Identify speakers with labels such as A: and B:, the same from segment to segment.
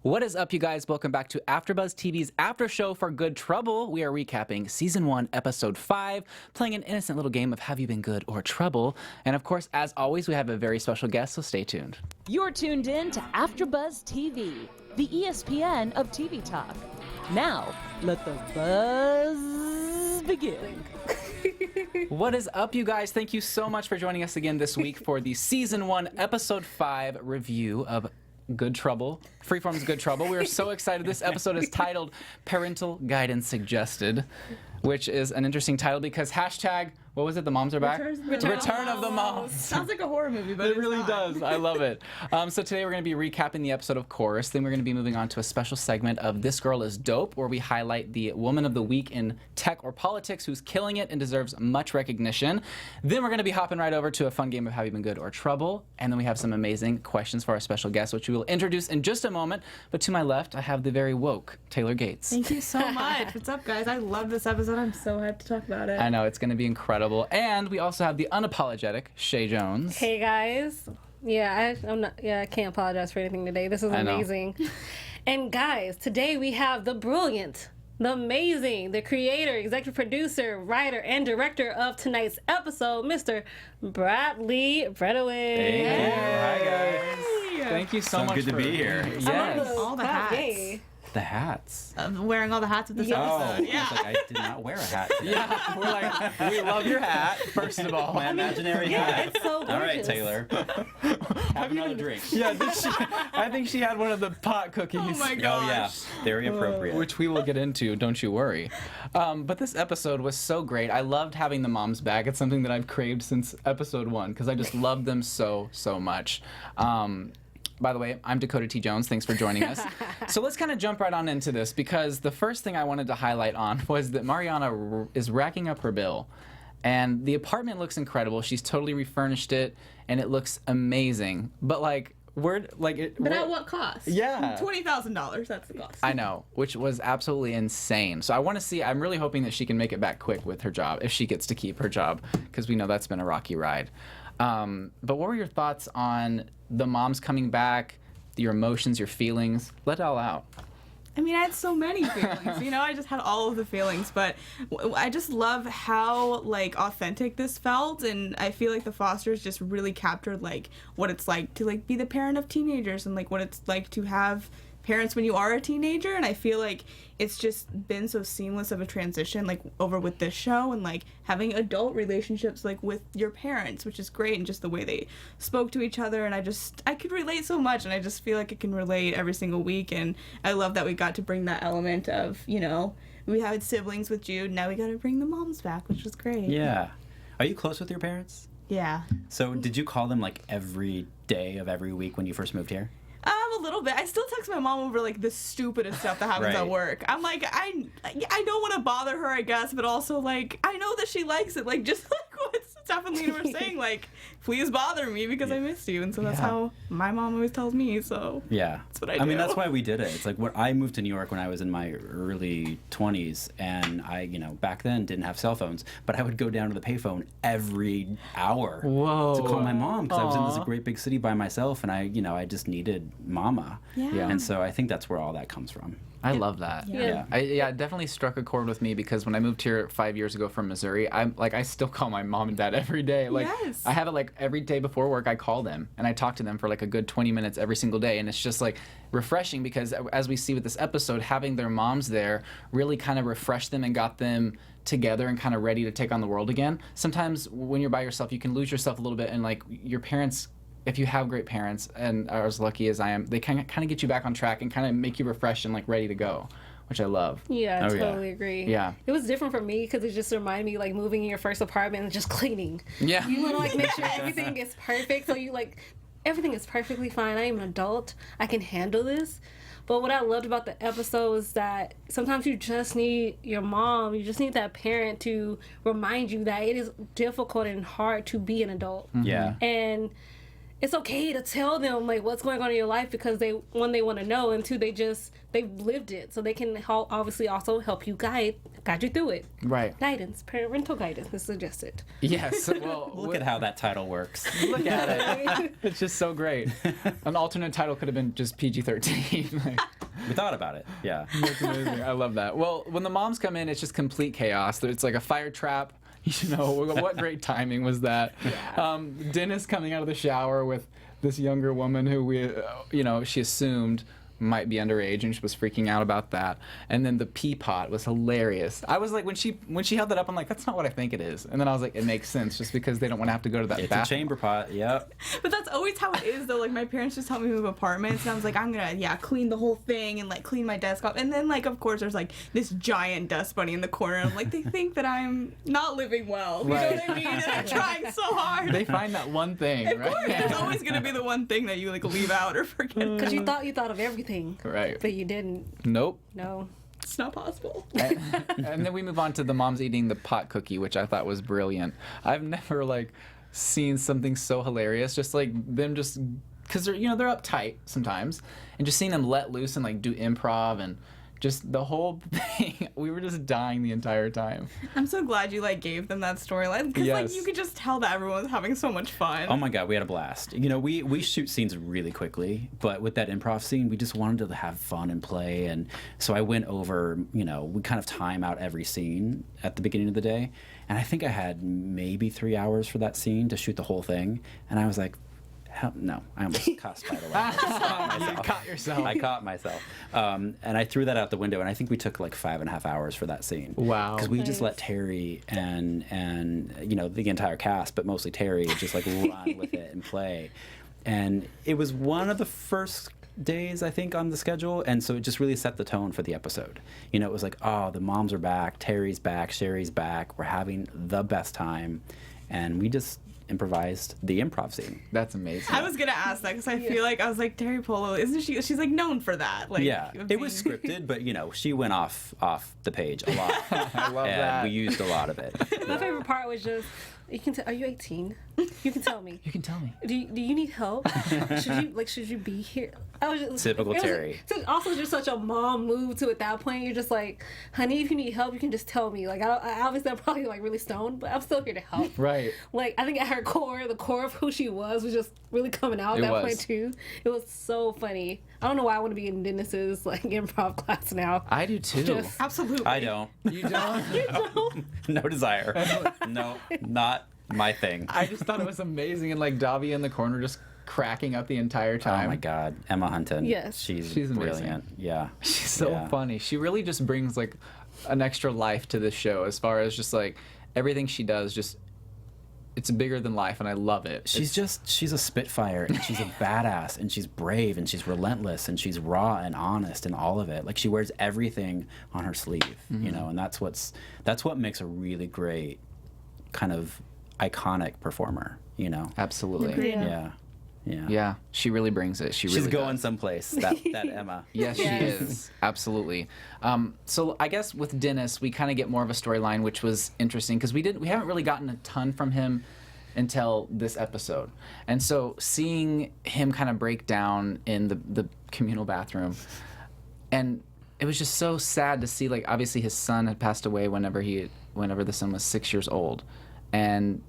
A: What is up, you guys? Welcome back to AfterBuzz TV's After Show for Good Trouble. We are recapping Season 1, Episode 5, playing an innocent little game of Have You Been Good or Trouble? And of course, as always, we have a very special guest, so stay tuned.
B: You're tuned in to AfterBuzz TV, the ESPN of TV talk. Now, let the buzz begin.
A: What is up, you guys? Thank you so much for joining us again this week for the Season 1, Episode 5 review of Good Trouble, Freeform's Good Trouble. We are so excited. This episode is titled Parental Guidance Suggested, which is an interesting title because hashtag, what was it? The moms are back? Return of the moms.
C: Sounds like a horror movie, but
A: it really does. I love it. So today we're going to be recapping the episode, of course. Then we're going to be moving on to a special segment of This Girl is Dope, where we highlight the woman of the week in tech or politics who's killing it and deserves much recognition. Then we're going to be hopping right over to a fun game of Have You Been Good or Trouble? And then we have some amazing questions for our special guest, which we will introduce in just a moment. But to my left, I have the very woke Taylor Gates.
C: Thank you so much. What's up, guys? I love this episode. I'm so hyped to talk about it.
A: I know, it's going to be incredible. And we also have the unapologetic Chae Jones.
D: Hey guys, I can't apologize for anything today. This is amazing. And guys, today we have the brilliant, the amazing, the creator, executive producer, writer, and director of tonight's episode, Mr. Bradley Bradeweg.
A: Thank you. Hi guys. Thank you so much.
E: Good to be here.
A: Yes.
C: All the hats.
D: Yay.
A: The hats.
C: I'm wearing all the hats of this
E: Oh,
C: episode. Yeah.
E: it's like I did not wear a hat today.
A: Yeah, we're like, we love your hat, first of all.
E: My imaginary hat.
D: It's so gorgeous.
E: All right, Taylor. Have another drink.
A: Yeah, I think she had one of the pot cookies.
C: Oh my
E: Oh,
C: gosh.
E: yeah. Very appropriate.
A: Which we will get into, don't you worry. But this episode was so great. I loved having the moms back. It's something that I've craved since episode 1 because I just loved them so much. By the way, I'm Dakota T. Jones. Thanks for joining us. So let's kind of jump right on into this because the first thing I wanted to highlight on was that Mariana is racking up her bill. And the apartment looks incredible. She's totally refurnished it, and it looks amazing. But
C: But at what cost?
A: Yeah.
C: $20,000. That's the cost.
A: I know, which was absolutely insane. So I want to see, I'm really hoping that she can make it back quick with her job, if she gets to keep her job, because we know that's been a rocky ride. But what were your thoughts on the moms coming back, your emotions, your feelings? Let it all out.
C: I mean, I had so many feelings. I just had all of the feelings, but I just love how authentic this felt, and I feel like the Fosters just really captured what it's like to be the parent of teenagers and what it's like to have parents when you are a teenager. And I feel like it's just been so seamless of a transition over with this show and having adult relationships with your parents, which is great, and just the way they spoke to each other. And I could relate so much, and I just feel like I can relate every single week. And I love that we got to bring that element of we had siblings with Jude, now we got to bring the moms back, which was great.
E: Yeah. Are you close with your parents?
C: Yeah.
E: So did you call them every day of every week when you first moved here?
C: A little bit. I still text my mom over the stupidest stuff that happens
E: Right.
C: at work. I'm I don't want to bother her, I guess, but also I know that she likes it. Just what Steph and Lena were saying, please bother me because I missed you. And so that's how my mom always tells me. So
E: Yeah.
C: that's what I do.
E: I mean, that's why we did it. It's when I moved to New York when I was in my early 20s, and I, back then didn't have cell phones, but I would go down to the payphone every hour
A: Whoa.
E: to call my mom because I was in
A: Aw.
E: this great big city by myself, and I just needed mama.
C: Yeah.
E: And so I think that's where all that comes from.
A: I love that.
D: Yeah.
A: It definitely struck a chord with me because when I moved here 5 years ago from Missouri, I still call my mom and dad every day.
C: Yes.
A: I have it every day before work. I call them and I talk to them for a good 20 minutes every single day, and it's just refreshing because as we see with this episode, having their moms there really kind of refreshed them and got them together and kind of ready to take on the world again. Sometimes when you're by yourself, you can lose yourself a little bit, and your parents, if you have great parents and are as lucky as I am, they kind of get you back on track and kind of make you refreshed and ready to go, which I love.
D: Yeah, I
E: Oh, yeah.
D: totally agree.
A: Yeah.
D: It was different for me because it just reminded me moving in your first apartment and just cleaning.
A: Yeah.
D: You want to make sure everything is perfect. So you everything is perfectly fine. I am an adult. I can handle this. But what I loved about the episode was that sometimes you just need your mom, you just need that parent to remind you that it is difficult and hard to be an adult.
E: Yeah.
D: And it's okay to tell them like what's going on in your life, because they want to know, and two, they've lived it, so they can obviously also help you guide you through it.
A: Right.
D: Guidance, parental guidance is suggested.
A: Yes. Well,
E: Look at how that title works.
A: look at it. It's just so great. An alternate title could have been just PG-13. Like,
E: We thought about it. Yeah.
A: that's amazing. I love that. Well, when the moms come in, it's just complete chaos. It's like a fire trap. You know, what great timing was that? Yeah. Dennis coming out of the shower with this younger woman who she assumed might be underage, and she was freaking out about that. And then the pea pot was hilarious. I was like, when she held it up, I'm like, that's not what I think it is. And then I was like, it makes sense, just because they don't want to have to go to that
E: It's
A: bathroom.
E: a chamber pot. Yep.
C: But that's always how it is, though. Like, my parents just helped me move apartments, and I was like, I'm gonna, clean the whole thing and, like, clean my desk off. And then, like, of course, there's, like, this giant dust bunny in the corner. And I'm like, they think that I'm not living well. You know what I mean? And they're trying so hard.
A: They find that one thing,
C: Of
A: right?
C: course, there's always gonna be the one thing that you, like, leave out or forget.
D: Because you thought of everything.
A: Right.
D: But you didn't.
A: Nope.
D: No.
C: It's not possible.
A: And then we move on to the moms eating the pot cookie, which I thought was brilliant. I've never seen something so hilarious. Just like them, just because they're uptight sometimes, and just seeing them let loose and do improv and just the whole thing. We were just dying the entire time.
C: I'm so glad you gave them that storyline, because
A: Yes.
C: you could just tell that everyone was having so much fun.
E: Oh my God, we had a blast. We shoot scenes really quickly, but with that improv scene, we just wanted to have fun and play. And so I went over, we kind of time out every scene at the beginning of the day. And I think I had maybe 3 hours for that scene to shoot the whole thing. And I was like, hell, no, I almost cussed, by the way.
A: You caught yourself.
E: I caught myself. And I threw that out the window, and I think we took 5.5 hours for that scene.
A: Wow.
E: Because we just let Terry and the entire cast, but mostly Terry, just run with it and play. And it was one of the first days, I think, on the schedule, and so it just really set the tone for the episode. It was like, oh, the moms are back, Terry's back, Sherry's back, we're having the best time, and we just improvised the improv scene.
A: That's amazing.
C: I was gonna ask that because I feel like I was like, Terry Polo, isn't she? She's known for that.
E: Yeah, it was scripted, but she went off the page a lot.
A: I love
E: and
A: that.
E: we used a lot of it.
D: My favorite part was just, you can tell. Are you 18? You can tell me.
A: You can tell me.
D: Do you need help? Should you be here? I was just,
E: Typical
D: it was,
E: Terry.
D: So also just such a mom move to at that point. You're just like, honey, if you need help, you can just tell me. I obviously I'm probably really stoned, but I'm still here to help.
A: Right.
D: I think at her core, the core of who she was just really coming out at that point too. It was so funny. I don't know why I want to be in Dennis's improv class now.
A: I do too.
D: Just-
C: Absolutely.
E: I don't.
A: You don't?
E: No desire. No, not my thing.
A: I just thought it was amazing, and Davi in the corner just cracking up the entire time.
E: Oh my God, Emma Hunton.
D: Yes.
E: she's
A: amazing.
E: brilliant. Yeah,
A: She's so
E: Yeah.
A: funny. She really just brings an extra life to this show, as far as just everything she does. Just it's bigger than life, and I love it.
E: She's a spitfire, and she's a badass, and she's brave, and she's relentless, and she's raw and honest, and all of it. She wears everything on her sleeve, and that's what makes a really great kind of iconic performer.
A: Absolutely.
D: Yeah.
A: Yeah, she really brings it. She's really
E: going
A: does.
E: someplace. That Emma.
A: Yes, she is. Absolutely. So I guess with Dennis, we kind of get more of a storyline, which was interesting because we haven't really gotten a ton from him until this episode. And so seeing him kind of break down in the communal bathroom, and it was just so sad to see, obviously his son had passed away whenever the son was 6 years old. And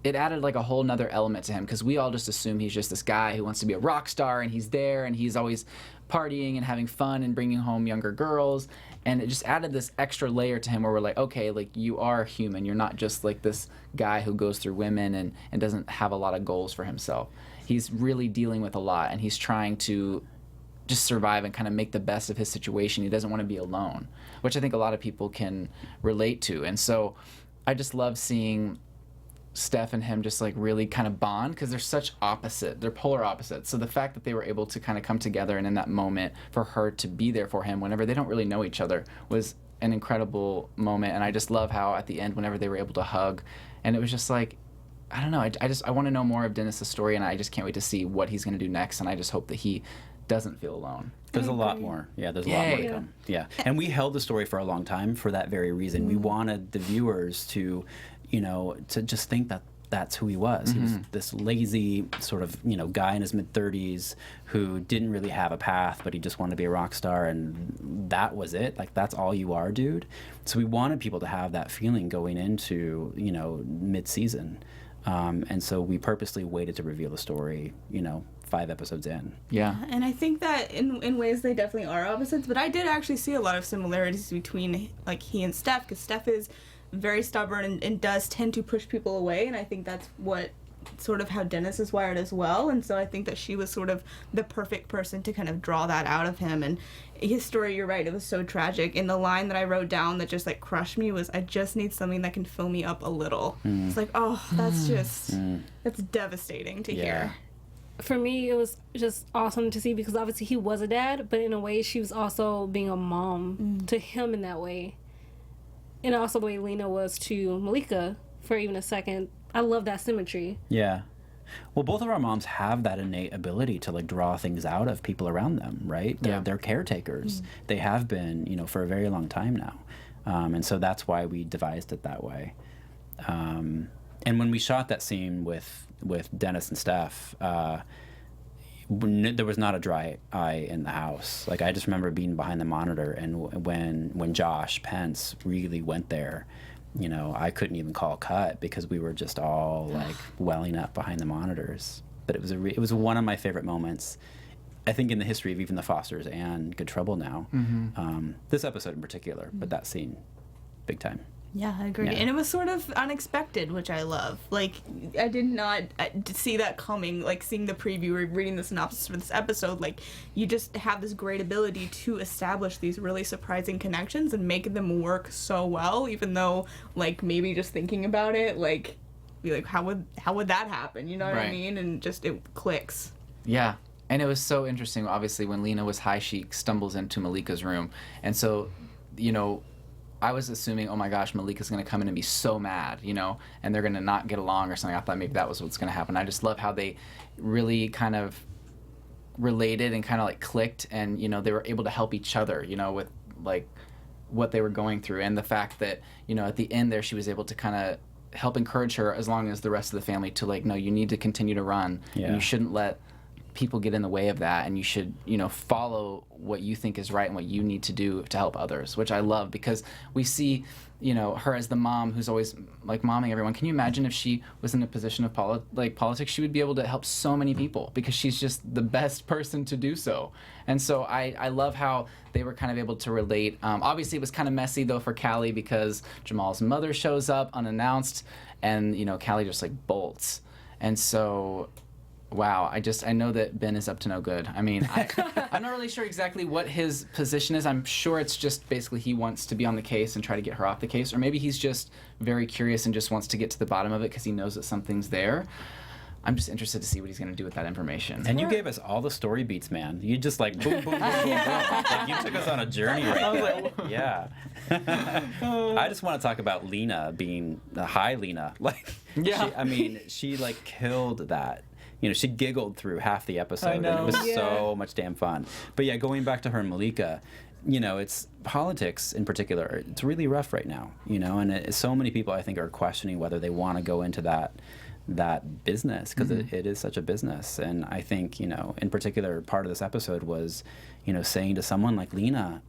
A: it added a whole nother element to him, because we all just assume he's just this guy who wants to be a rock star, and he's there and he's always partying and having fun and bringing home younger girls. And it just added this extra layer to him where we're like, okay, you are human. You're not just this guy who goes through women and doesn't have a lot of goals for himself. He's really dealing with a lot, and he's trying to just survive and kind of make the best of his situation. He doesn't want to be alone, which I think a lot of people can relate to. And so I just love seeing Steph and him just really kind of bond, because they're polar opposites. So the fact that they were able to kind of come together, and in that moment for her to be there for him whenever they don't really know each other, was an incredible moment. And I just love how at the end, whenever they were able to hug, and it was just I don't know, I want to know more of Dennis's story, and I just can't wait to see what he's going to do next. And I just hope that he doesn't feel alone.
E: There's a lot more. Yeah, there's a lot more to come. Yeah. And we held the story for a long time for that very reason. We wanted the viewers to, to just think that that's who he was. He was this lazy sort of, guy in his mid-30s who didn't really have a path, but he just wanted to be a rock star, and that was it. Like, that's all you are, dude. So we wanted people to have that feeling going into, mid-season. And so we purposely waited to reveal the story, 5 episodes in.
A: Yeah.
C: And I think that in ways they definitely are opposites, but I did actually see a lot of similarities between, like, he and Steph, because Steph is very stubborn and does tend to push people away, and I think that's what sort of how Dennis is wired as well, and so I think that she was sort of the perfect person to kind of draw that out of him. And his story, you're right, it was so tragic, and the line that I wrote down that just, like, crushed me was, I just need something that can fill me up a little. It's like, oh, that's just, that's devastating to hear.
D: For me, it was just awesome to see, because obviously he was a dad, but in a way she was also being a mom to him in that way. And also the way Lena was to Malika for even a second. I love that symmetry.
E: Yeah. Well, both of our moms have that innate ability to, like, draw things out of people around them, right? They're caretakers. They have been, for a very long time now. And so that's why we devised it that way. And when we shot that scene with Dennis and Steph, there was not a dry eye in the house. Like, I just remember being behind the monitor, and when Josh Pence really went there, I couldn't even call cut because we were just all, like, welling up behind the monitors. But it was one of my favorite moments, I think, in the history of even the Fosters and Good Trouble now. This episode in particular, but that scene, big time.
C: Yeah, I agree.
E: Yeah.
C: And it was sort of unexpected, which I love. Like, I did not see that coming. Like, seeing the preview or reading the synopsis for this episode, like, you just have this great ability to establish these really surprising connections and make them work so well, even though, like, maybe just thinking about it, like, be like, how would that happen? You know what I mean? And just, it clicks.
A: Yeah. And it was so interesting, obviously, when Lena was high, she stumbles into Malika's room. And so, I was assuming, oh my gosh, Malika's going to come in and be so mad, and they're going to not get along or something. I thought maybe that was what's going to happen. I just love how they really kind of related and kind of, like, clicked, and, they were able to help each other, with, like, what they were going through. And the fact that, at the end there, she was able to kind of help encourage her, as long as the rest of the family, to, like, no, you need to continue to run.
E: Yeah.
A: And you shouldn't let people get in the way of that, and you should, follow what you think is right and what you need to do to help others, which I love, because we see, her as the mom who's always, like, momming everyone. Can you imagine if she was in a position of politics? She would be able to help so many people because she's just the best person to do so. And so I love how they were kind of able to relate. Obviously, it was kind of messy, though, for Callie, because Jamal's mother shows up unannounced, and, Callie just, like, bolts. And so, wow, I know that Ben is up to no good. I mean, I'm not really sure exactly what his position is. I'm sure it's just basically he wants to be on the case and try to get her off the case, or maybe he's just very curious and just wants to get to the bottom of it because he knows that something's there. I'm just interested to see what he's going to do with that information.
E: And you gave us all the story beats, man. You just, like, boom, boom, boom, boom, boom. Like, you took us on a journey right there. Yeah. I just want to talk about Lena being hi, Lena. Like, she like killed that. She giggled through half the episode.
A: I know.
E: And it was so much damn fun. But yeah, going back to her and Malika, it's politics in particular. It's really rough right now, and so many people, I think, are questioning whether they want to go into that business, because it is such a business. And I think, in particular, part of this episode was, saying to someone like Lena,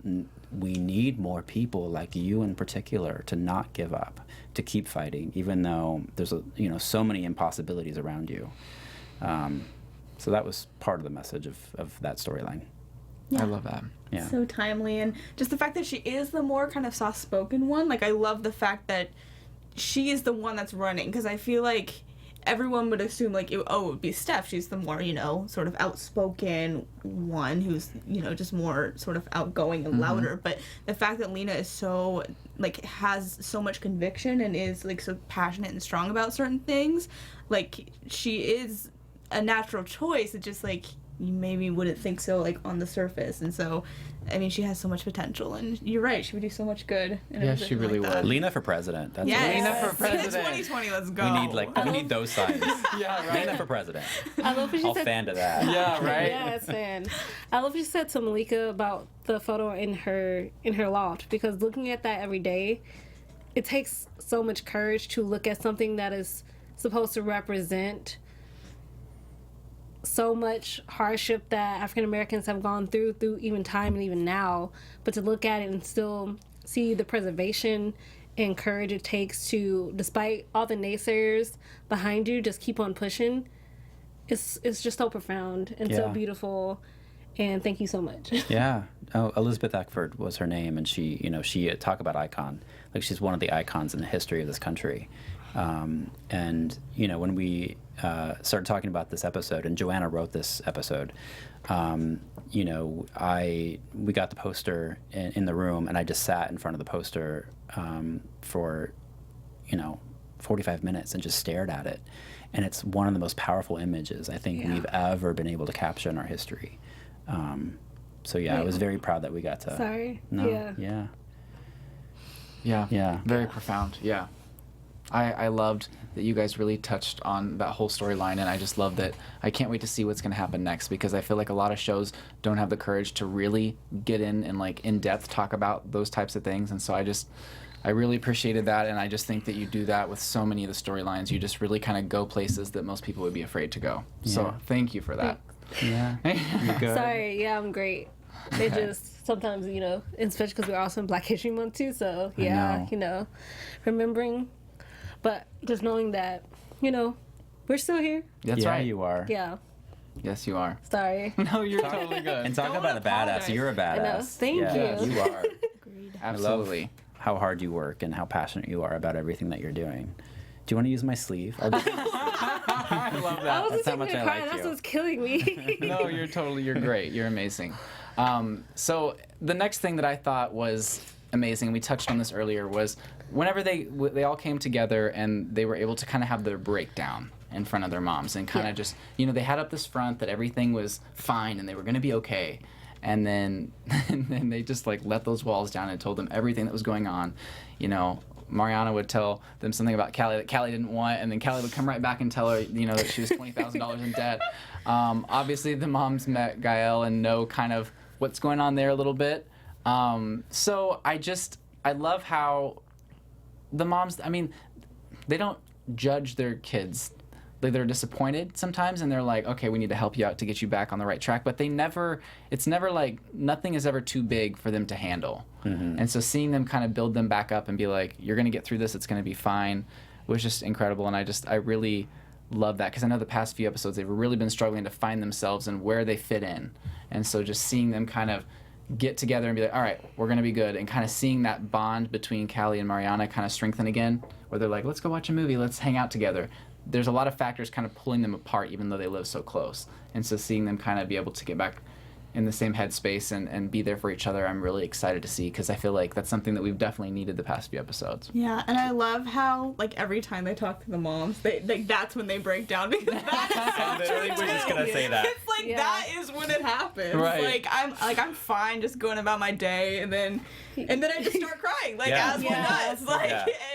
E: we need more people like you in particular to not give up, to keep fighting, even though there's so many impossibilities around you. So that was part of the message of that storyline.
C: Yeah.
A: I love that.
E: Yeah.
C: So timely, and just the fact that she is the more kind of soft-spoken one. Like, I love the fact that she is the one that's running, because I feel like everyone would assume, like, it would be Steph. She's the more, sort of outspoken one who's, just more sort of outgoing and louder. But the fact that Lena is so, like, has so much conviction and is, like, so passionate and strong about certain things, like, she is a natural choice. It's just, like, you maybe wouldn't think so, like, on the surface. And so, I mean, she has so much potential, and you're right, she would do so much good.
A: Yeah, she really
C: like that.
A: would.
E: Lena for president. That's
C: Yes.
A: Lena for president.
C: 2020, let's go.
E: We need those signs.
A: Yeah, right.
E: Lena for president.
D: I love what she
E: I'll
D: said.
E: fan to that.
A: Yeah, right.
D: Yes, fan. I love what you said to Malika about the photo in her loft, because looking at that every day, it takes so much courage to look at something that is supposed to represent so much hardship that African Americans have gone through even time and even now, but to look at it and still see the preservation and courage it takes to, despite all the naysayers behind you, just keep on pushing. It's just so profound and so beautiful, and thank you so much.
E: Yeah. Oh, Elizabeth Eckford was her name, and she talk about icon. Like, she's one of the icons in the history of this country. And when we started talking about this episode, and Joanna wrote this episode, we got the poster in the room, and I just sat in front of the poster for 45 minutes and just stared at it. And it's one of the most powerful images I think we've ever been able to capture in our history. I was very proud that we got to.
D: Sorry.
E: No,
A: Yeah. Very profound. Yeah. I loved that you guys really touched on that whole storyline, and I just love that. I can't wait to see what's going to happen next, because I feel like a lot of shows don't have the courage to really get in and like in depth talk about those types of things, and so I really appreciated that, and I just think that you do that with so many of the storylines. You just really kind of go places that most people would be afraid to go. So thank you for that.
E: Yeah. You're good.
D: Sorry, yeah, I'm great. They just sometimes, especially because we're also in Black History Month too, so remembering, but just knowing that, we're still here.
A: That's right.
E: You are.
D: Yeah.
A: Yes, you are.
D: Sorry.
A: No, you're totally good.
E: And talk about a badass. You're a badass.
D: I know. Thank you.
E: You are.
A: Absolutely.
E: I love how hard you work and how passionate you are about everything that you're doing. Do you want to use my sleeve?
A: I love that.
D: I was
E: That's how much I
D: cry.
E: like
D: That's
E: you.
D: what's killing me.
A: No, you're great. You're amazing. So the next thing that I thought was amazing, we touched on this earlier, was whenever they all came together and they were able to kind of have their breakdown in front of their moms and kind of just, they had up this front that everything was fine and they were going to be okay. And then they just like let those walls down and told them everything that was going on. Mariana would tell them something about Callie that Callie didn't want, and then Callie would come right back and tell her, that she was $20,000 in debt. Obviously, the moms met Gael and know kind of what's going on there a little bit. So I love how the moms, they don't judge their kids. They're disappointed sometimes, and they're like, okay, we need to help you out to get you back on the right track. But it's never like, nothing is ever too big for them to handle. Mm-hmm. And so seeing them kind of build them back up and be like, you're going to get through this, it's going to be fine, was just incredible. And I really love that, because I know the past few episodes, they've really been struggling to find themselves and where they fit in. And so just seeing them kind of get together and be like, all right, we're going to be good, and kind of seeing that bond between Callie and Mariana kind of strengthen again, where they're like, let's go watch a movie, let's hang out together. There's a lot of factors kind of pulling them apart, even though they live so close. And so seeing them kind of be able to get back in the same headspace and be there for each other, I'm really excited to see, because I feel like that's something that we've definitely needed the past few episodes.
C: Yeah, and I love how, like, every time they talk to the moms, that's when they break down, because that is so
E: I literally was just gonna say that.
C: It's like, that is when it happens.
A: Right.
C: I'm fine just going about my day, and then I just start crying, as one does.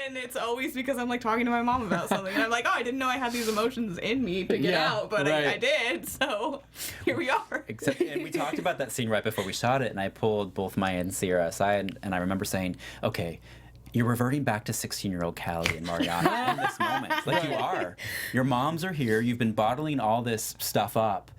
C: And it's always because I'm, like, talking to my mom about something, and I'm like, oh, I didn't know I had these emotions in me to get out, but I did, so here we are.
E: And we talked about that scene right before we shot it, and I pulled both Maya and Sierra aside, and I remember saying, okay, you're reverting back to 16-year-old Callie and Mariana in this moment. Like, you are. Your moms are here, you've been bottling all this stuff up,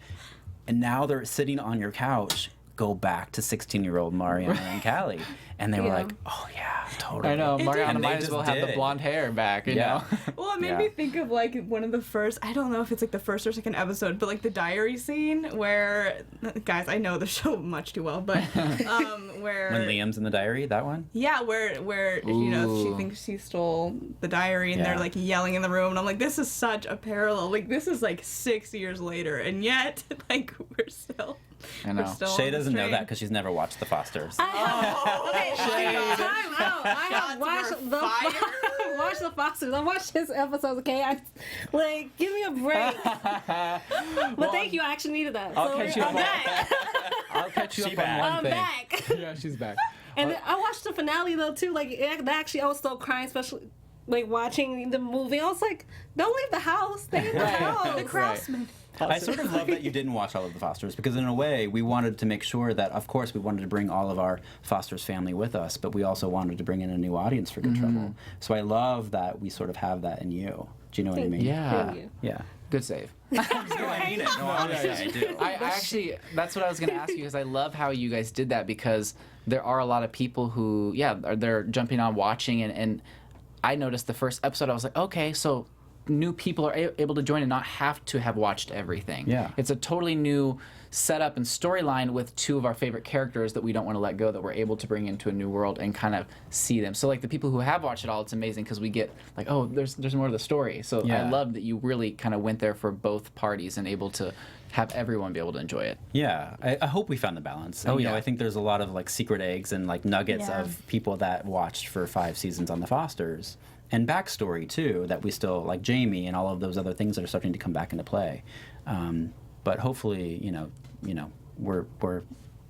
E: and now they're sitting on your couch. Go back to 16-year-old Mariana and Callie. And they were like, oh, yeah, totally.
A: I know, Mariana
E: And
A: might
E: they
A: as well
E: just
A: have the
E: did.
A: blonde hair back, you know?
C: Well, it made me think of, like, one of the first, I don't know if it's, like, the first or second episode, but, like, the diary scene where, guys, I know the show much too well, but, where...
E: When Liam's in the diary, that one?
C: Yeah, where she thinks she stole the diary, and they're, like, yelling in the room, and I'm like, this is such a parallel. Like, this is, like, 6 years later, and yet, like, we're still...
A: I know.
E: Chae doesn't know that because she's never watched The Fosters.
D: Okay, time out. I have watched the Fosters. I watched his episodes. Okay, give me a break. But thank you. I actually needed that.
A: I'll catch you
D: I'm back.
A: I'll catch you up on one
D: I'm
A: thing.
D: back.
A: Yeah, she's back.
D: And I watched the finale though too. Like, I was still crying, especially like watching the movie. I was like, don't leave the house. Stay in the house.
C: The Craftsman.
E: I sort of love that you didn't watch all of the Fosters, because in a way we wanted to make sure that, of course, we wanted to bring all of our Fosters family with us, but we also wanted to bring in a new audience for Good Trouble. So I love that we sort of have that in you. Do you know what I mean?
A: Yeah.
D: Thank you.
E: Yeah.
A: Good save.
E: I mean it. No, honestly, I do.
A: I actually, that's what I was going to ask you, because I love how you guys did that, because there are a lot of people who, they're jumping on watching, and I noticed the first episode, I was like, okay, so new people are able to join and not have to have watched everything.
E: Yeah.
A: It's a totally new setup and storyline with two of our favorite characters that we don't want to let go, that we're able to bring into a new world and kind of see them. So like the people who have watched it all, it's amazing because we get like, oh, there's more to the story. So I love that you really kind of went there for both parties and able to have everyone be able to enjoy it.
E: Yeah, I hope we found the balance.
A: Oh,
E: You know,
A: yeah.
E: I think there's a lot of like secret eggs and like nuggets of people that watched for 5 seasons on the Fosters. And backstory too, that we still, like Jamie and all of those other things that are starting to come back into play. But hopefully, you know, we're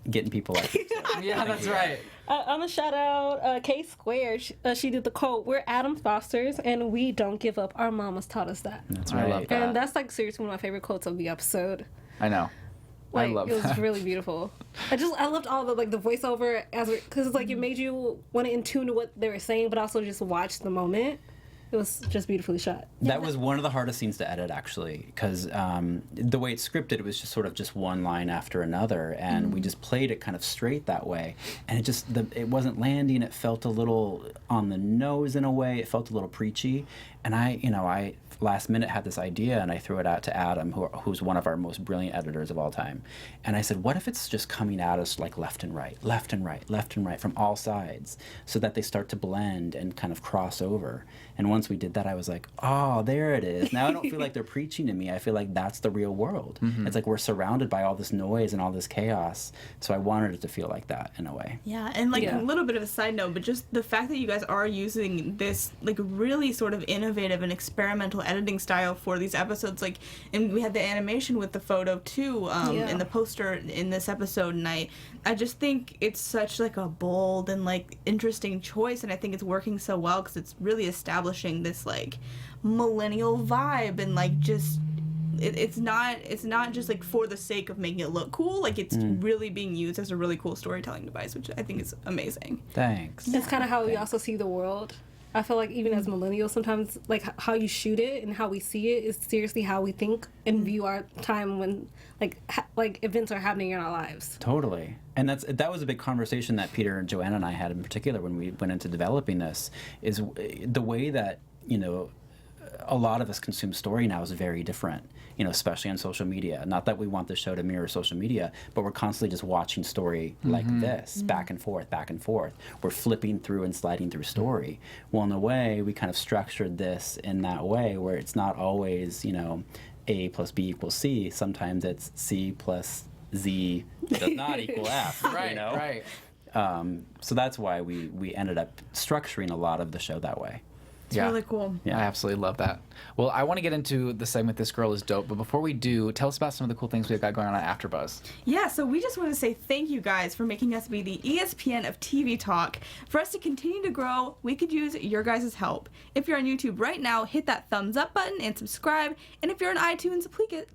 E: getting people like you.
A: Yeah, that's right.
D: I'm gonna shout out K Squared. She did the quote, "We're Adam Fosters, and we don't give up. Our mamas taught us that."
E: That's
A: I
E: right.
A: love that.
D: And that's like seriously one of my favorite quotes of the episode.
A: I know.
D: Like,
A: I love
D: it was
A: that.
D: really beautiful. I loved all the like the voiceover because it's like it made you want to in tune to what they were saying, but also just watch the moment. It was just beautifully shot.
E: That was one of the hardest scenes to edit, actually, because the way it's scripted, it was just sort of just one line after another, and we just played it kind of straight that way, and it just it wasn't landing. It felt a little on the nose in a way. It felt a little preachy, and I last minute had this idea, and I threw it out to Adam, who's one of our most brilliant editors of all time, and I said, what if it's just coming at us like left and right, left and right, left and right from all sides, so that they start to blend and kind of cross over. And once we did that, I was like, oh, there it is. Now I don't feel like they're preaching to me. I feel like that's the real world. It's like we're surrounded by all this noise and all this chaos. So I wanted it to feel like that in a way.
C: Yeah, and like a little bit of a side note, but just the fact that you guys are using this like really sort of innovative and experimental editing style for these episodes, like, and we had the animation with the photo too, in the poster in this episode, and I just think it's such like a bold and like interesting choice, and I think it's working so well because it's really establishing this like millennial vibe, and like just it's not just like for the sake of making it look cool. Like it's really being used as a really cool storytelling device, which I think is amazing.
E: Thanks.
D: It's kind of how we also see the world. I feel like even as millennials, sometimes like how you shoot it and how we see it is seriously how we think and view our time when like events are happening in our lives.
E: Totally. And that was a big conversation that Peter and Joanna and I had in particular when we went into developing this, is the way that, you know, a lot of us consume story now is very different, you know, especially on social media. Not that we want the show to mirror social media, but we're constantly just watching story like this, back and forth, back and forth. We're flipping through and sliding through story. Well, in a way, we kind of structured this in that way where it's not always, you know, A plus B equals C. Sometimes it's C plus Z does not equal F,
A: Right,
E: you know?
A: right.
E: So that's why we ended up structuring a lot of the show that way.
C: It's really cool.
E: Yeah.
A: I absolutely love that. Well, I want to get into the segment This Girl is Dope, but before we do, tell us about some of the cool things we've got going on at AfterBuzz.
C: Yeah, so we just want to say thank you guys for making us be the ESPN of TV talk. For us to continue to grow, we could use your guys' help. If you're on YouTube right now, hit that thumbs up button and subscribe. And if you're on iTunes,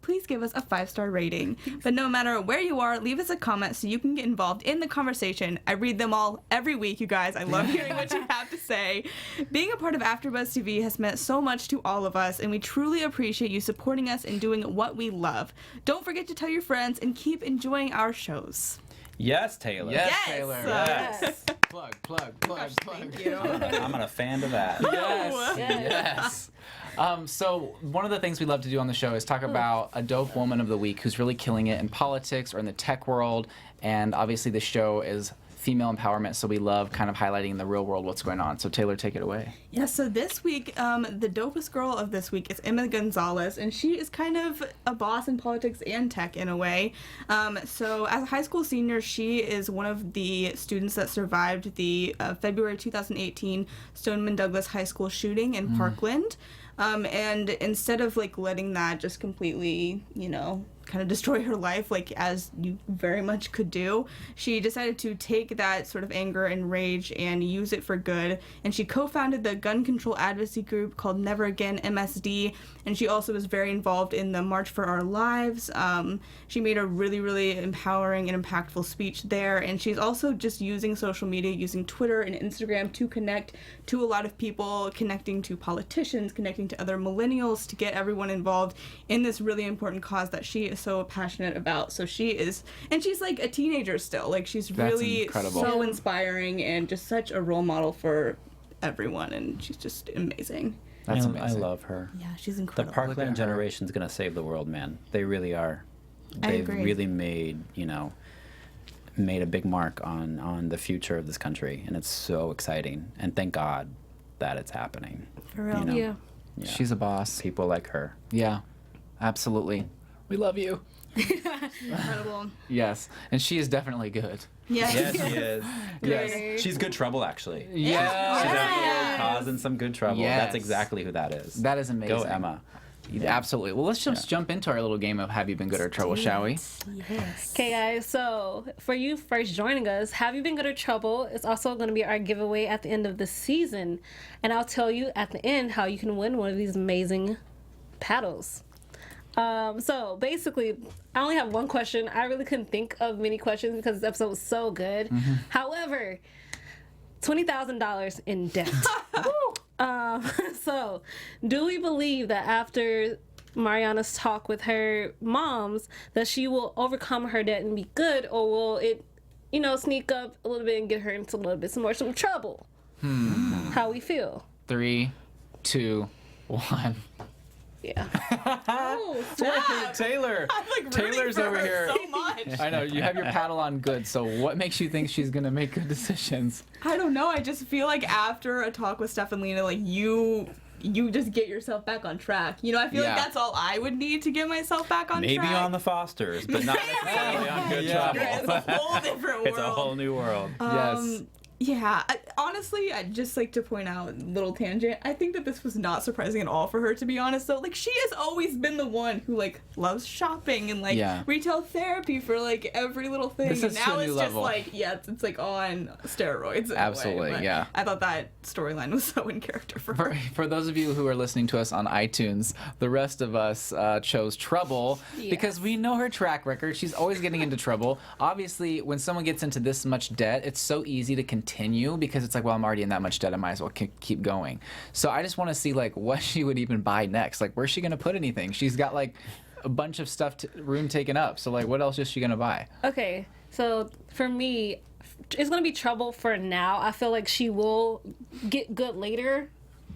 C: please give us a 5-star rating. But no matter where you are, leave us a comment so you can get involved in the conversation. I read them all every week, you guys. I love hearing what you have to say. Being a part of AfterBuzz TV has meant so much to all of us, and we truly appreciate you supporting us and doing what we love. Don't forget to tell your friends and keep enjoying our shows.
E: Yes, Taylor.
A: Yes,
C: Yes.
A: Taylor.
E: Yes.
A: Plug, plug, plug, plug.
C: Thank you.
E: I'm a fan of that.
A: Yes, yes. So one of the things we love to do on the show is talk about a dope woman of the week who's really killing it in politics or in the tech world. And obviously the show is female empowerment, so we love kind of highlighting in the real world what's going on. So Taylor, take it away.
C: Yeah, so this week, the dopest girl of this week is Emma Gonzalez, and she is kind of a boss in politics and tech in a way. So as a high school senior, she is one of the students that survived the February 2018 Stoneman Douglas High School shooting in Parkland. And instead of like letting that just completely, you know, kind of destroy her life, like as you very much could do, she decided to take that sort of anger and rage and use it for good. And she co-founded the gun control advocacy group called Never Again MSD. And she also was very involved in the March for Our Lives. She made a really, really empowering and impactful speech there. And she's also just using social media, using Twitter and Instagram to connect to a lot of people, connecting to politicians, connecting to other millennials, to get everyone involved in this really important cause that she is so passionate about. So she is, and she's like a teenager still. Like she's really
A: incredible.
C: so inspiring and just such a role model for everyone. And she's just amazing.
A: That's amazing.
E: I love her.
C: Yeah, she's
E: The
C: incredible.
E: Parkland generation's gonna save the world, man. They really are.
C: I
E: They've
C: agree.
E: really made a big mark on the future of this country, and it's so exciting. And thank God that it's happening.
C: For real.
E: You know?
D: Yeah.
E: Yeah.
A: She's a boss.
E: People like her.
A: Yeah, absolutely. We love you.
C: Incredible.
A: Yes, and she is definitely good.
C: Yeah.
E: Yeah, she is.
A: Yes.
E: She's good trouble, actually.
A: Yeah.
E: She's
C: Yeah.
E: causing some good trouble.
A: Yes.
E: That's exactly who that is.
A: That is amazing.
E: Go, Emma.
A: Absolutely. Well, let's just jump into our little game of Have You Been Good or Trouble, shall we?
C: Yes.
D: Okay, guys, so for you first joining us, Have You Been Good or Trouble is also going to be our giveaway at the end of the season. And I'll tell you at the end how you can win one of these amazing paddles. So basically, I only have one question. I really couldn't think of many questions because this episode was so good. However, $20,000 in debt. So, do we believe that after Mariana's talk with her moms, that she will overcome her debt and be good, or will it, sneak up a little bit and get her into a little bit some trouble? How we feel?
A: 3, 2, 1.
D: Yeah.
C: Oh, snap.
A: Taylor.
C: I'm like
A: Taylor's
C: rooting for
A: over
C: her
A: here.
C: so much.
A: I know you have your paddle on good. So what makes you think she's gonna make good decisions?
C: I don't know. I just feel like after a talk with Steph and Lena, like you just get yourself back on track. I feel
A: Yeah.
C: like that's all I would need to get myself back on
E: Maybe
C: track.
E: on the Fosters, but not necessarily on good
A: Yeah.
E: trouble.
C: It's a whole different world.
E: It's a whole new world.
A: Yes.
C: Yeah, honestly, I'd just like to point out, little tangent, I think that this was not surprising at all for her, to be honest, though. Like, she has always been the one who, like, loves shopping and, like,
A: Yeah.
C: retail therapy for, like, every little thing.
A: This
C: And
A: is to
C: now
A: a
C: it's
A: new
C: just,
A: level.
C: like, it's like, on steroids. in a
A: Absolutely,
C: way. But
A: yeah.
C: I thought that storyline was so in character for her.
A: For those of you who are listening to us on iTunes, the rest of us chose Trouble because we know her track record. She's always getting into trouble. Obviously, when someone gets into this much debt, it's so easy to continue because it's like, well, I'm already in that much debt. I might as well keep going. So I just want to see like what she would even buy next. Like, where's she gonna put anything? She's got like a bunch of stuff, room taken up. So like, what else is she gonna buy?
D: Okay, so for me, it's gonna be trouble for now. I feel like she will get good later,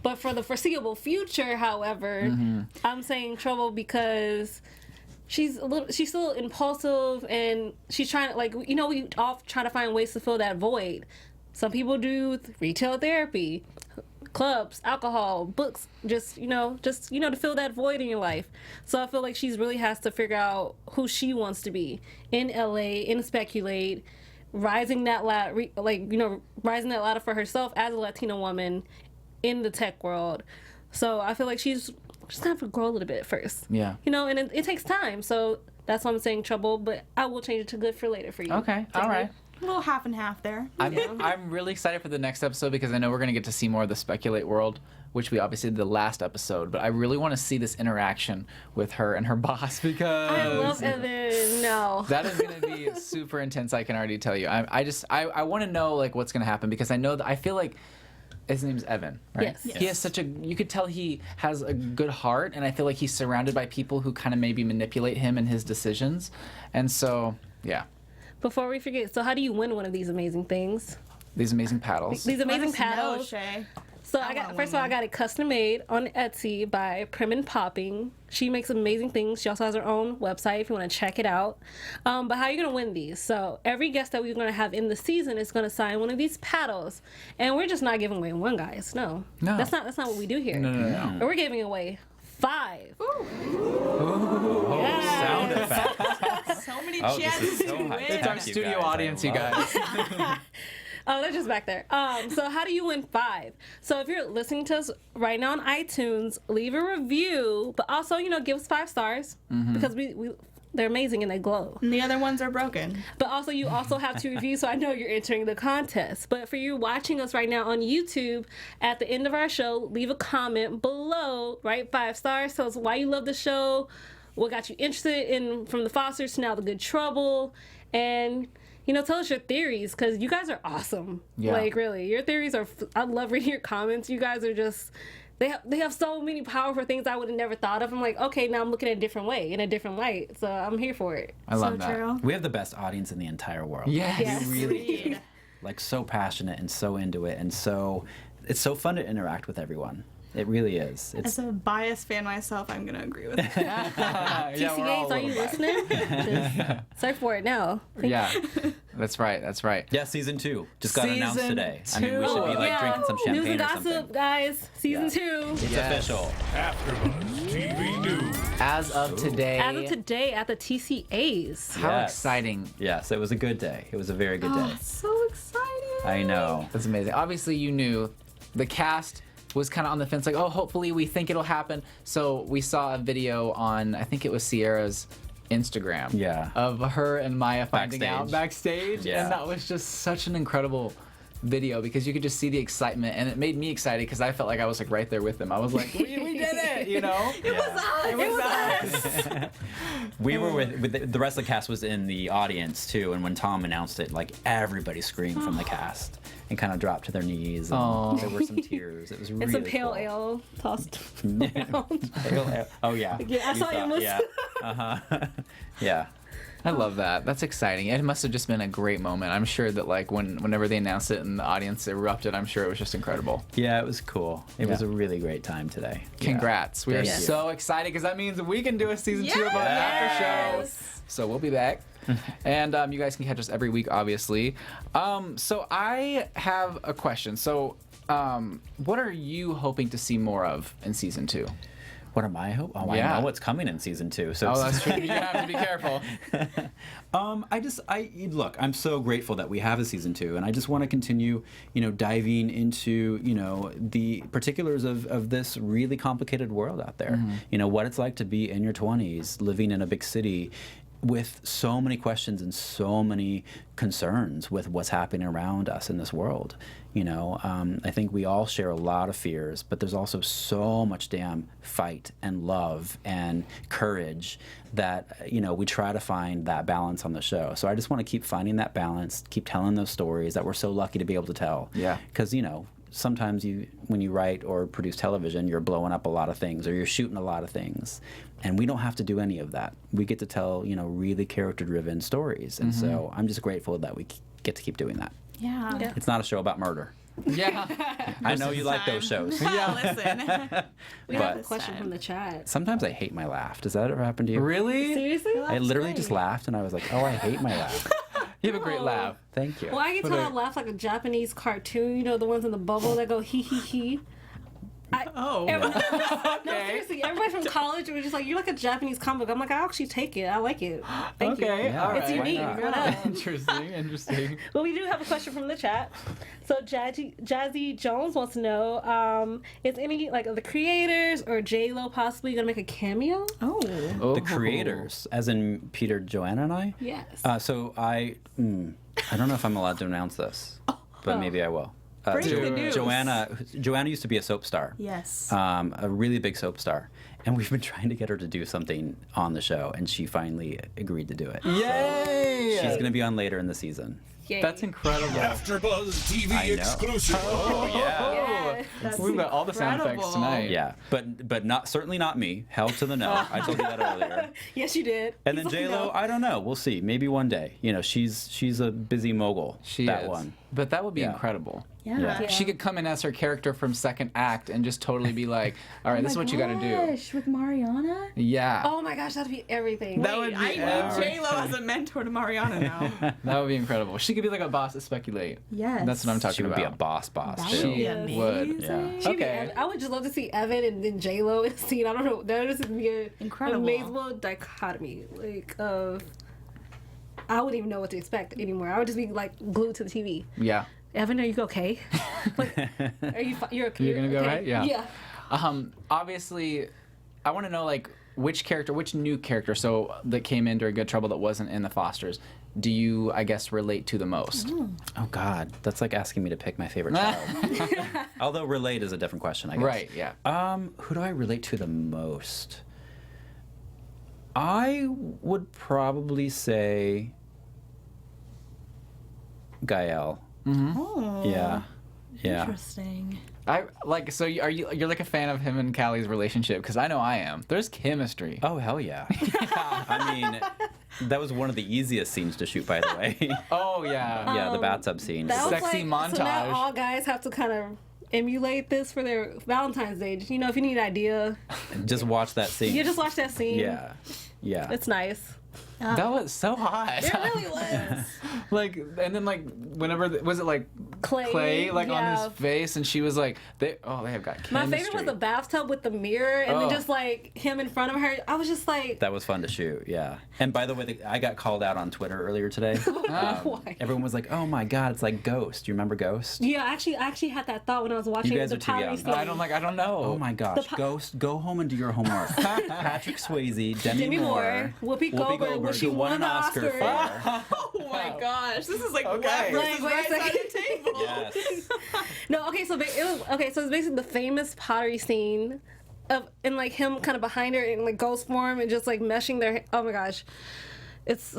D: but for the foreseeable future, however, I'm saying trouble because she's still impulsive and she's trying to, like, we all try to find ways to fill that void. Some people do retail therapy, clubs, alcohol, books, just to fill that void in your life. So I feel like she's really has to figure out who she wants to be in LA, in Speculate, rising that ladder for herself as a Latina woman in the tech world. So I feel like she's gonna have to grow a little bit first.
A: Yeah.
D: And it takes time. So that's why I'm saying trouble, but I will change it to good for later for you.
A: Okay, all right.
C: A little half and half there.
A: I'm really excited for the next episode because I know we're going to get to see more of the Speculate world, which we obviously did the last episode, but I really want to see this interaction with her and her boss because
D: I love Evan. No.
A: that is going to be super intense. I can already tell you. I want to know like what's going to happen because I feel like his name's Evan, right?
D: Yes.
A: He has you could tell he has a good heart, and I feel like he's surrounded by people who kind of maybe manipulate him and his decisions, and so yeah.
D: Before we forget, so how do you win one of these amazing things?
A: These amazing paddles.
D: These amazing
C: Let us know,
D: paddles.
C: Shay.
D: So
C: I want
D: first of all, I
C: one.
D: got it custom made on Etsy by Prim and Popping. She makes amazing things. She also has her own website if you want to check it out. But how are you going to win these? So every guest that we're going to have in the season is going to sign one of these paddles. And we're just not giving away one, guys. No.
A: No.
D: That's not what we do here.
A: No.
D: But we're giving away 5.
E: Sound effect.
C: So many
E: Oh, this
C: chances
E: is so
C: to
E: high.
C: win.
A: It's our
E: Thank you,
A: studio
E: guys. I
A: audience, you
E: love
A: guys.
D: Oh, they're just back there. So how do you win 5? So if you're listening to us right now on iTunes, leave a review, but also, give us 5 stars because we they're amazing and they glow.
C: And the other ones are broken.
D: But also, you also have to review, so I know you're entering the contest. But for you watching us right now on YouTube, at the end of our show, leave a comment below, write 5 stars, tell us why you love the show, what got you interested in from the Fosters to now the Good Trouble, and tell us your theories, because you guys are awesome.
A: Yeah.
D: Like, really, your theories are. I love reading your comments. You guys are just. They have so many powerful things I would have never thought of. I'm like, okay, now I'm looking at a different way, in a different light. So I'm here for it.
A: I love that.
C: True.
E: We have the best audience in the entire world.
A: Yes.
D: Yes.
E: We really like so passionate and so into it, and it's so fun to interact with everyone. It really is.
C: As a biased fan myself, I'm gonna agree with that.
A: Yeah, we're all
D: TCAs,
A: a
D: are you
A: little biased.
D: listening? Just search for it now.
A: Yeah, that's right. That's right.
E: Yeah, season 2 just got announced
A: Season
E: today. I mean, we should be
A: 2.
E: like drinking some
D: News
E: champagne
D: and
E: or
D: gossip,
E: something.
D: guys. Season
E: Yeah.
D: 2.
E: It's
A: Yes.
E: official.
F: AfterBuzz TV News.
A: As of today.
D: As of today at the TCAs.
A: How
E: Yes.
A: exciting.
E: Yes, it was a good day. It was a very good day.
C: Oh, so exciting.
E: I know.
A: That's amazing. Obviously, you knew the cast was kind of on the fence, like, oh, hopefully we think it'll happen. So we saw a video on, I think it was Sierra's Instagram,
E: Yeah.
A: of her and Maya finding out backstage,
E: Yeah.
A: and that was just such an incredible video because you could just see the excitement, and it made me excited because I felt like I was like right there with them. I was like, we did it,
C: It was us.
E: We were with the rest of the cast was in the audience too, and when Tom announced it, like everybody screamed from the cast and kind of dropped to their knees. And
A: Aw.
E: there were some tears. It was really
D: And some pale
E: cool.
D: ale tossed.
E: Pale ale. Oh yeah.
D: Yeah, I saw you almost.
E: Yeah. Yeah.
A: I love that. That's exciting. It must have just been a great moment. I'm sure that like whenever they announced it and the audience erupted, I'm sure it was just incredible.
E: Yeah, it was cool. It was
A: Yeah.
E: a really great time today.
A: Congrats. We are
E: Thank you.
A: so excited because that means we can do a season 2 of our after show. So we'll be back. And you guys can catch us every week, obviously. So I have a question. So what are you hoping to see more of in season 2?
E: What am I hope? Oh,
A: Yeah.
E: I know what's coming in season 2. So
A: Oh, that's true. You have to be careful.
E: Look, I'm so grateful that we have a season 2, and I just want to continue, diving into, the particulars of this really complicated world out there. What it's like to be in your 20s, living in a big city, with so many questions and so many concerns with what's happening around us in this world. I think we all share a lot of fears, but there's also so much damn fight and love and courage that, we try to find that balance on the show. So I just want to keep finding that balance, keep telling those stories that we're so lucky to be able to tell.
A: Yeah.
E: Because, sometimes when you write or produce television, you're blowing up a lot of things or you're shooting a lot of things. And we don't have to do any of that. We get to tell, really character-driven stories. And so I'm just grateful that we get to keep doing that.
C: Yeah.
D: Yeah.
E: It's not a show about murder.
A: Yeah.
E: I know you like those shows.
C: Yeah, listen.
D: We have a
E: But-
D: question from the chat.
E: Sometimes I hate my laugh. Does that ever happen to you?
A: Really?
D: Seriously?
E: I literally just laughed and I was like, oh, I hate my laugh.
A: You have a great laugh.
E: Thank you.
D: Well, I get told I laugh like a Japanese cartoon. The ones in the bubble that go hee hee hee.
C: Oh.
D: No, seriously, everybody from college was just like, you're like a Japanese comic book. I'm like, I actually take it. I like it. Thank you.
A: Okay,
E: Yeah,
A: all right.
D: It's unique.
E: why not?
D: What up?
A: Interesting.
D: Well, we do have a question from the chat. So Jazzy Jones wants to know, is any like of the creators or J-Lo possibly gonna make a cameo?
C: Oh.
E: The creators, as in Peter, Joanna, and I?
D: Yes.
E: So I don't know if I'm allowed to announce this, but maybe I will.
C: Break the news.
E: Joanna used to be a soap star.
C: Yes.
E: A really big soap star. And we've been trying to get her to do something on the show, and she finally agreed to do it.
A: Yay!
E: She's going to be on later in the season.
D: Yay.
A: That's incredible.
F: AfterBuzz
E: I
F: TV
E: know.
F: exclusive.
E: Oh, yeah.
D: Yeah.
C: That's
A: We've got all the sound effects
C: incredible.
A: tonight.
E: Yeah, but not certainly not me. Hell to the no. I told you that earlier.
D: Yes, you did.
E: And then J Lo, I don't know. We'll see. Maybe one day. She's a busy mogul.
A: She
E: that
A: is.
E: one.
A: But that would be
E: Yeah.
A: incredible.
C: Yeah.
D: Yeah.
A: She could come in as her character from second act and just totally be like, all right, this is what you got to do.
C: With Mariana?
A: Yeah.
D: Oh my gosh, that'd be everything.
A: That would be
C: I need
A: everything.
C: J-Lo as a mentor to Mariana now.
A: That would be incredible. She could be like a boss at Speculate.
C: Yes.
A: That's what I'm talking
E: She would
A: about.
E: be a boss.
C: That
E: too.
C: would be
A: She
C: amazing.
A: would.
E: Yeah.
D: She'd be
A: Okay.
D: Evan. I would just love to see Evan and then J Lo in a scene. I don't know. That would just be an
C: Incredible.
D: amazing dichotomy. Of I wouldn't even know what to expect anymore. I would just be like glued to the TV.
A: Yeah.
D: Evan, are you okay? Like, are you? You're okay?
A: You're gonna be
D: okay?
A: alright? Yeah.
D: Yeah.
A: Obviously, I want to know like which new character, so that came in during Good Trouble that wasn't in the Fosters, do you, I guess, relate to the most?
E: Oh God, that's like asking me to pick my favorite child. Although relate is a different question, I guess.
A: Right, yeah.
E: Who do I relate to the most? I would probably say Gael.
C: Oh.
E: Yeah.
C: Interesting.
A: You're like a fan of him and Callie's relationship? Because I know I am. There's chemistry.
E: Oh, hell yeah. I mean, that was one of the easiest scenes to shoot, by the way.
A: Oh, yeah.
E: Yeah, the bathtub scene.
D: That was
A: Sexy montage.
D: So now all guys have to kind of emulate this for their Valentine's Day. You know, if you need an idea,
E: Just watch that scene.
D: you just watch that scene.
E: Yeah. Yeah.
D: It's nice.
A: That was so hot.
D: It really was.
A: Like, and then like whenever was it like
D: Clay,
A: like
D: yeah.
A: on his face, and she was like, they have got chemistry.
D: My favorite was the bathtub with the mirror, and then
A: Oh.
D: just like him in front of her. I was just like,
E: That was fun to shoot, yeah. And by the way, I got called out on Twitter earlier today.
D: why?
E: Everyone was like, "Oh my God, it's like Ghost." Do you remember Ghost?
D: Yeah, I actually had that thought when I was watching
E: You guys
D: the
E: are too
D: pottery
E: young.
D: scene.
A: I don't know.
E: Oh my gosh, Ghost! Go home and do your homework. Patrick Swayze, Demi Moore,
D: Whoopi Goldberg, which she
E: who won an Oscar for.
C: Oh my gosh, this is like
A: Okay.
C: left versus
D: Like, wait a
C: right side of
D: second.
C: the table.
E: Yes.
D: No, okay, so it's basically the famous pottery scene and like him kind of behind her in like ghost form and just like meshing their. Oh my gosh, it's.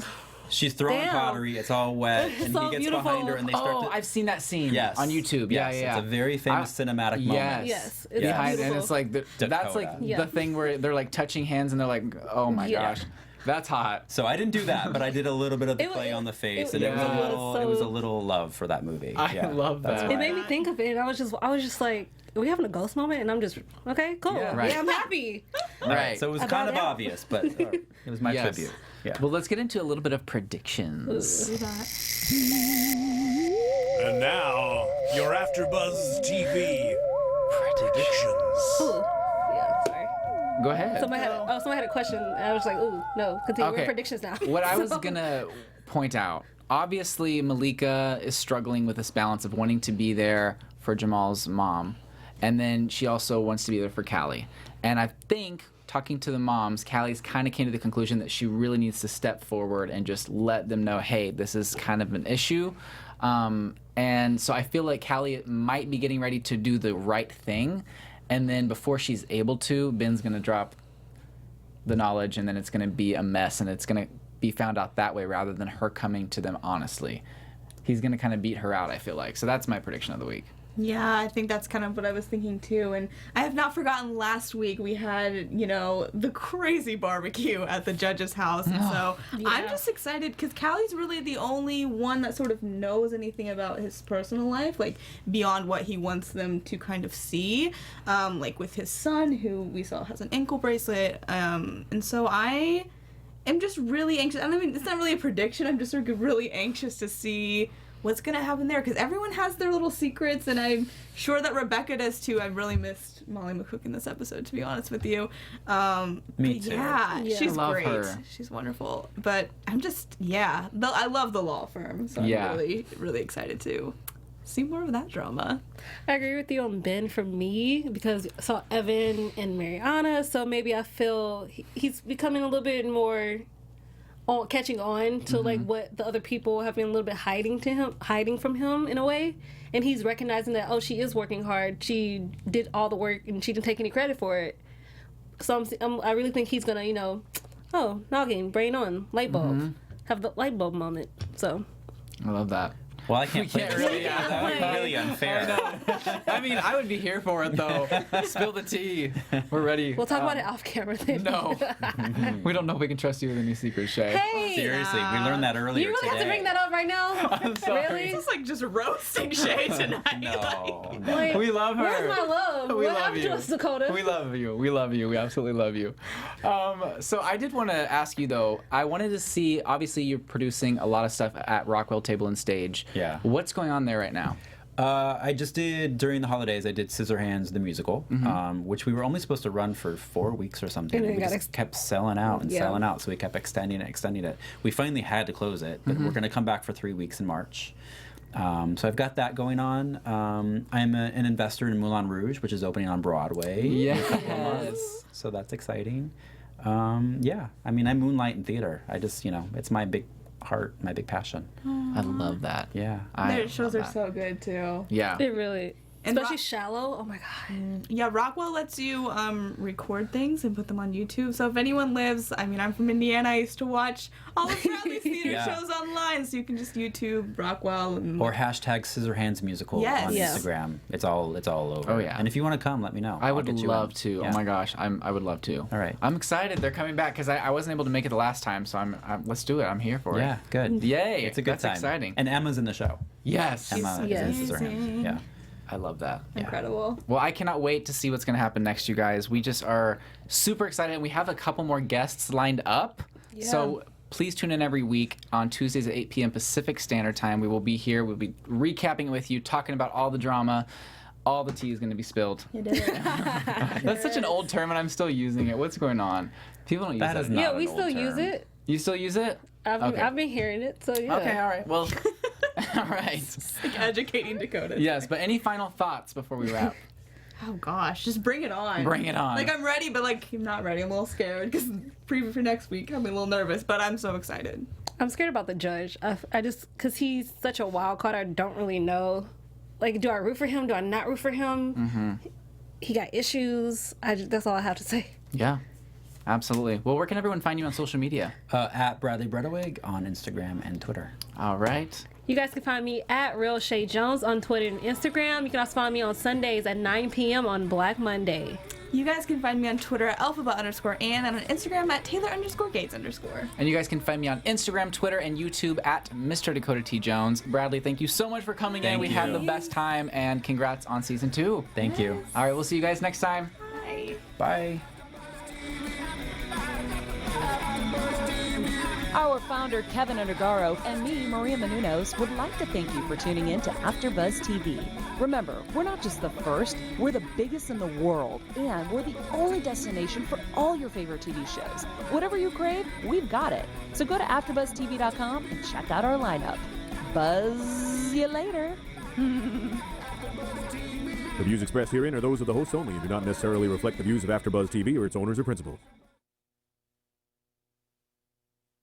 E: She's throwing
D: Damn.
E: pottery. It's all wet, and
D: so
E: he gets
D: beautiful.
E: behind her, and they start
A: Oh,
E: to.
A: I've seen that scene
E: Yes.
A: on YouTube.
E: Yes,
A: Yeah.
E: It's a very famous cinematic moment.
D: Yes, it's
A: Behind,
D: beautiful.
A: and it's like that's like
E: Dakota.
D: Yeah.
A: the thing where they're like touching hands, and they're like, oh my
D: Yeah.
A: gosh, that's hot.
E: So I didn't do that, but I did a little bit of the
D: It was-
E: play on the face,
D: it-
E: and it was
A: yeah.
E: a little.
D: so-
E: It was a little love for that movie.
A: I
E: Yeah,
A: love
E: that's
A: that.
E: why.
D: It made me think of it, and I was just like, are we having a ghost moment? And I'm just, okay, cool.
A: Yeah.
D: Yeah,
A: Right.
D: I'm happy.
A: Right.
E: So it was
D: I
E: kind
D: brought
E: of
D: it out.
E: obvious, but it was my
A: Yes.
E: tribute. Yeah.
A: Well, let's get into a little bit of predictions.
F: And now, your AfterBuzz TV predictions.
D: Ooh. Yeah, sorry.
A: Go ahead.
D: Somebody had a question, and I was like, ooh, no, continue. We're in predictions now.
A: What I was
D: So-
A: gonna point out, obviously Malika is struggling with this balance of wanting to be there for Jamal's mom, and then she also wants to be there for Callie. And I think, talking to the moms, Callie's kind of came to the conclusion that she really needs to step forward and just let them know, hey, this is kind of an issue. And so I feel like Callie might be getting ready to do the right thing, and then before she's able to, Ben's gonna drop the knowledge, and then it's going to be a mess, and it's going to be found out that way rather than her coming to them honestly. He's going to kind of beat her out, I feel like. So that's my prediction of the week.
C: Yeah, I think that's kind of what I was thinking too. And I have not forgotten last week we had, the crazy barbecue at the judge's house. And so I'm just excited because Callie's really the only one that sort of knows anything about his personal life, like beyond what he wants them to kind of see. Like with his son, who we saw has an ankle bracelet. And so I am just really anxious. I mean, it's not really a prediction. I'm just sort of really anxious to see what's going to happen there, because everyone has their little secrets, and I'm sure that Rebecca does too. I really missed Molly McCook in this episode, to be honest with you.
E: Me too.
C: Yeah,
D: Yeah.
C: she's
A: I love
C: great.
A: her.
C: She's wonderful. But I'm just, I love the law firm, so
A: Yeah.
C: I'm really, really excited to see more of that drama.
D: I agree with you on Ben for me because I saw Evan and Mariana, so maybe I feel he's becoming a little bit more catching on to like what the other people have been a little bit hiding from him in a way, and he's recognizing that she is working hard, she did all the work and she didn't take any credit for it. So I really think he's gonna noggin, brain on, light bulb, have the light bulb moment. So
A: I love that.
E: Well, I can't play
A: can't
E: this.
A: really-
E: That would be really unfair.
A: I mean, I would be here for it, though. Spill the tea. We're ready.
D: we'll talk about it off camera then.
A: No. We don't know if we can trust you with any secrets, Shay.
D: Hey,
E: Seriously, we learned that earlier
D: you really
E: today.
D: have to bring that up right now?
A: I'm sorry.
D: Really?
C: It's like just roasting Chae tonight.
E: No.
D: Like,
A: We love her.
D: where's my love?
A: We
D: What
A: love
D: happened
A: you.
D: to us, Dakota?
A: We love you. We love you. We absolutely love you. So I did want to ask you, though, I wanted to see, obviously you're producing a lot of stuff at Rockwell Table and Stage.
E: Yeah.
A: What's going on there right now?
E: I just did, during the holidays, I did Scissorhands, the musical, which we were only supposed to run for 4 weeks or something.
D: And then
E: we
D: it got
E: just kept selling out and
D: Yeah.
E: selling out, so we kept extending it. We finally had to close it, but we're going to come back for 3 weeks in March. So I've got that going on. I'm an investor in Moulin Rouge, which is opening on Broadway. in a couple of months, so that's exciting. Yeah, I mean, I moonlight in theater. I just, it's my big heart, my big passion.
A: I love that.
E: Yeah.
C: Their shows are so good too.
A: Yeah.
D: It really,
C: And
D: especially Shallow. Oh my god.
C: Yeah, Rockwell lets you record things and put them on YouTube. So if anyone lives, I mean, I'm from Indiana. I used to watch all of Bradley's theater shows online, so you can just YouTube Rockwell
E: or hashtag Scissorhands Musical
C: Yes.
E: on
D: Yeah.
E: Instagram. It's all over.
A: Oh, yeah.
E: And if you want to come, let me know.
A: I
E: I'll
A: would
E: get you
A: love
E: in.
A: to.
E: Yeah.
A: Oh my gosh, I would love to.
E: All right.
A: I'm excited. They're coming back because I wasn't able to make it the last time, so I'm let's do it. I'm here for
E: Yeah,
A: it.
E: good.
A: Yay!
E: It's a good
A: That's
E: time.
A: exciting.
E: And Emma's in the show.
A: Yes.
E: Emma
D: Yes.
E: is in Scissorhands. Yeah.
A: I love that.
C: Incredible.
A: Well, I cannot wait to see what's going to happen next, you guys. We just are super excited. We have a couple more guests lined up.
D: Yeah.
A: So please tune in every week on Tuesdays at 8 p.m. Pacific Standard Time. We will be here. We'll be recapping it with you, talking about all the drama. All the tea is going to be spilled.
C: You did it.
A: That's such an old term, and I'm still using it. What's going on? People don't use
E: That
A: that.
E: is not
D: Yeah,
E: an
D: we
E: old
D: still use
E: term.
D: it.
A: You still use it? Okay.
D: I've been hearing it, so yeah.
A: Okay, all right. Well, all right.
C: Like educating Dakota.
A: Yes, but any final thoughts before we wrap?
C: Oh gosh, just bring it on.
A: Bring it on.
C: Like I'm ready, but like I'm not ready. I'm a little scared because preview for next week. I'm a little nervous, but I'm so excited.
D: I'm scared about the judge. I just, because he's such a wild card, I don't really know. Like, do I root for him? Do I not root for him? Mm-hmm. He got issues. That's all I have to say.
A: Yeah, absolutely. Well, where can everyone find you on social media?
E: At Bradley Bradeweg on Instagram and Twitter.
A: All right.
D: You guys can find me at Real Chae Jones on Twitter and Instagram. You can also find me on Sundays at 9 p.m. on Black Monday.
C: You guys can find me on Twitter at alphabet_Ann and on Instagram at Taylor_Gates_.
A: And you guys can find me on Instagram, Twitter, and YouTube at Mr. Dakota T. Jones. Bradley, thank you so much for coming in.
E: Thank
A: We
E: you.
A: had the best time, and congrats on season 2.
E: Thank you.
A: All right, we'll see you guys next time.
C: Bye.
E: Bye.
B: Our founder, Keven Undergaro, and me, Maria Menounos, would like to thank you for tuning in to AfterBuzz TV. Remember, we're not just the first, we're the biggest in the world, and we're the only destination for all your favorite TV shows. Whatever you crave, we've got it. So go to AfterBuzzTV.com and check out our lineup. Buzz you later.
F: The views expressed herein are those of the hosts only and do not necessarily reflect the views of AfterBuzz TV or its owners or principals.